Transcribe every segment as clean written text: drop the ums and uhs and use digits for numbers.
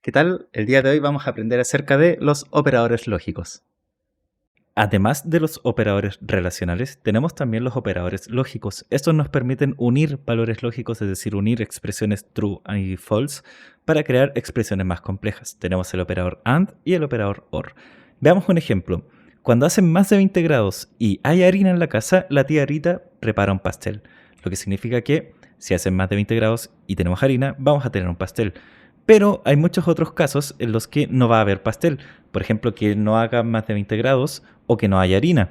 ¿qué tal? El día de hoy vamos a aprender acerca de los operadores lógicos. Además de los operadores relacionales, tenemos también los operadores lógicos. Estos nos permiten unir valores lógicos, es decir, unir expresiones true y false para crear expresiones más complejas. Tenemos el operador AND y el operador OR. Veamos un ejemplo. Cuando hacen más de 20 grados y hay harina en la casa, la tía Rita prepara un pastel. Lo que significa que si hacen más de 20 grados y tenemos harina, vamos a tener un pastel. Pero hay muchos otros casos en los que no va a haber pastel. Por ejemplo, que no haga más de 20 grados o que no haya harina.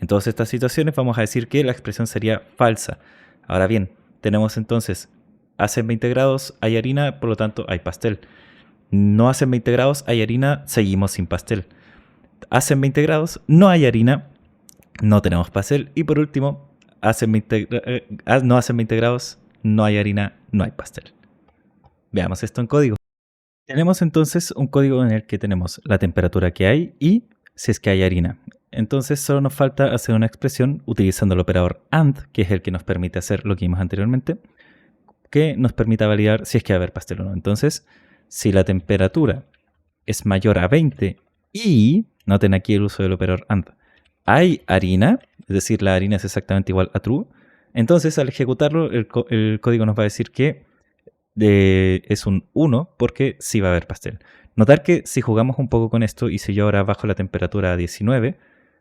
En todas estas situaciones vamos a decir que la expresión sería falsa. Ahora bien, tenemos entonces, hacen 20 grados, hay harina, por lo tanto hay pastel. No hacen 20 grados, hay harina, seguimos sin pastel. Hacen 20 grados, no hay harina, no tenemos pastel. Y por último, no hacen 20 grados, no hay harina, no hay pastel. Veamos esto en código. Tenemos entonces un código en el que tenemos la temperatura que hay y si es que hay harina. Entonces solo nos falta hacer una expresión utilizando el operador AND, que es el que nos permite hacer lo que vimos anteriormente, que nos permita validar si es que va a haber pastel o no. Entonces, si la temperatura es mayor a 20 y, noten aquí el uso del operador AND, hay harina, es decir, la harina es exactamente igual a true, entonces al ejecutarlo el código nos va a decir que es un 1 porque sí va a haber pastel. Notar que si jugamos un poco con esto y si yo ahora bajo la temperatura a 19,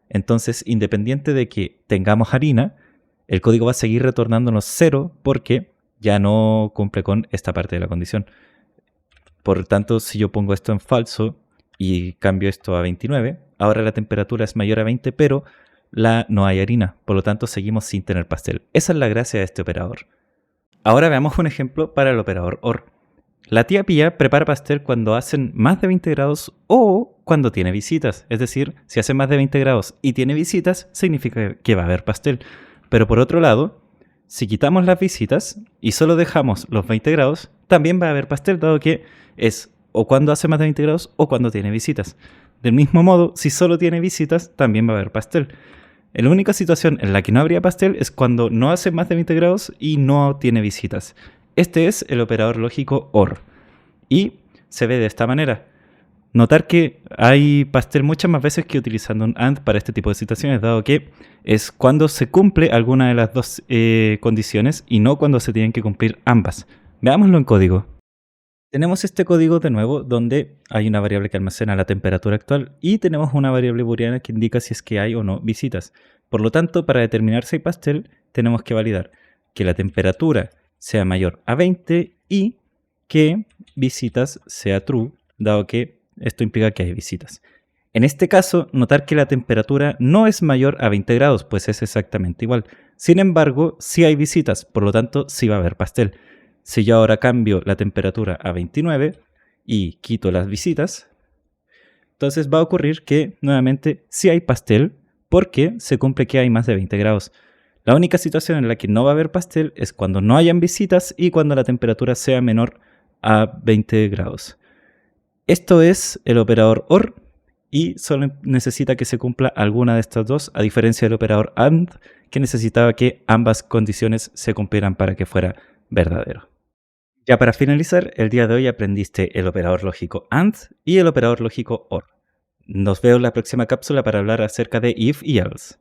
entonces independiente de que tengamos harina, el código va a seguir retornándonos 0 porque ya no cumple con esta parte de la condición. Por tanto, si yo pongo esto en falso y cambio esto a 29, ahora la temperatura es mayor a 20, pero no hay harina. Por lo tanto, seguimos sin tener pastel. Esa es la gracia de este operador. Ahora veamos un ejemplo para el operador OR. La tía Pía prepara pastel cuando hacen más de 20 grados o cuando tiene visitas. Es decir, si hace más de 20 grados y tiene visitas, significa que va a haber pastel. Pero por otro lado, si quitamos las visitas y solo dejamos los 20 grados, también va a haber pastel, dado que es o cuando hace más de 20 grados o cuando tiene visitas. Del mismo modo, si solo tiene visitas, también va a haber pastel. La única situación en la que no habría pastel es cuando no hace más de 20 grados y no tiene visitas. Este es el operador lógico OR. Y se ve de esta manera. Notar que hay pastel muchas más veces que utilizando un AND para este tipo de situaciones, dado que es cuando se cumple alguna de las dos condiciones y no cuando se tienen que cumplir ambas. Veámoslo en código. Tenemos este código de nuevo donde hay una variable que almacena la temperatura actual y tenemos una variable booleana que indica si es que hay o no visitas. Por lo tanto, para determinar si hay pastel, tenemos que validar que la temperatura sea mayor a 20 y que visitas sea true, dado que esto implica que hay visitas. En este caso, notar que la temperatura no es mayor a 20 grados, pues es exactamente igual. Sin embargo, sí hay visitas, por lo tanto, sí va a haber pastel. Si yo ahora cambio la temperatura a 29 y quito las visitas, entonces va a ocurrir que nuevamente sí hay pastel porque se cumple que hay más de 20 grados. La única situación en la que no va a haber pastel es cuando no hayan visitas y cuando la temperatura sea menor a 20 grados. Esto es el operador OR y solo necesita que se cumpla alguna de estas dos, a diferencia del operador AND, que necesitaba que ambas condiciones se cumplieran para que fuera verdadero. Ya para finalizar, el día de hoy aprendiste el operador lógico AND y el operador lógico OR. Nos vemos en la próxima cápsula para hablar acerca de if y else.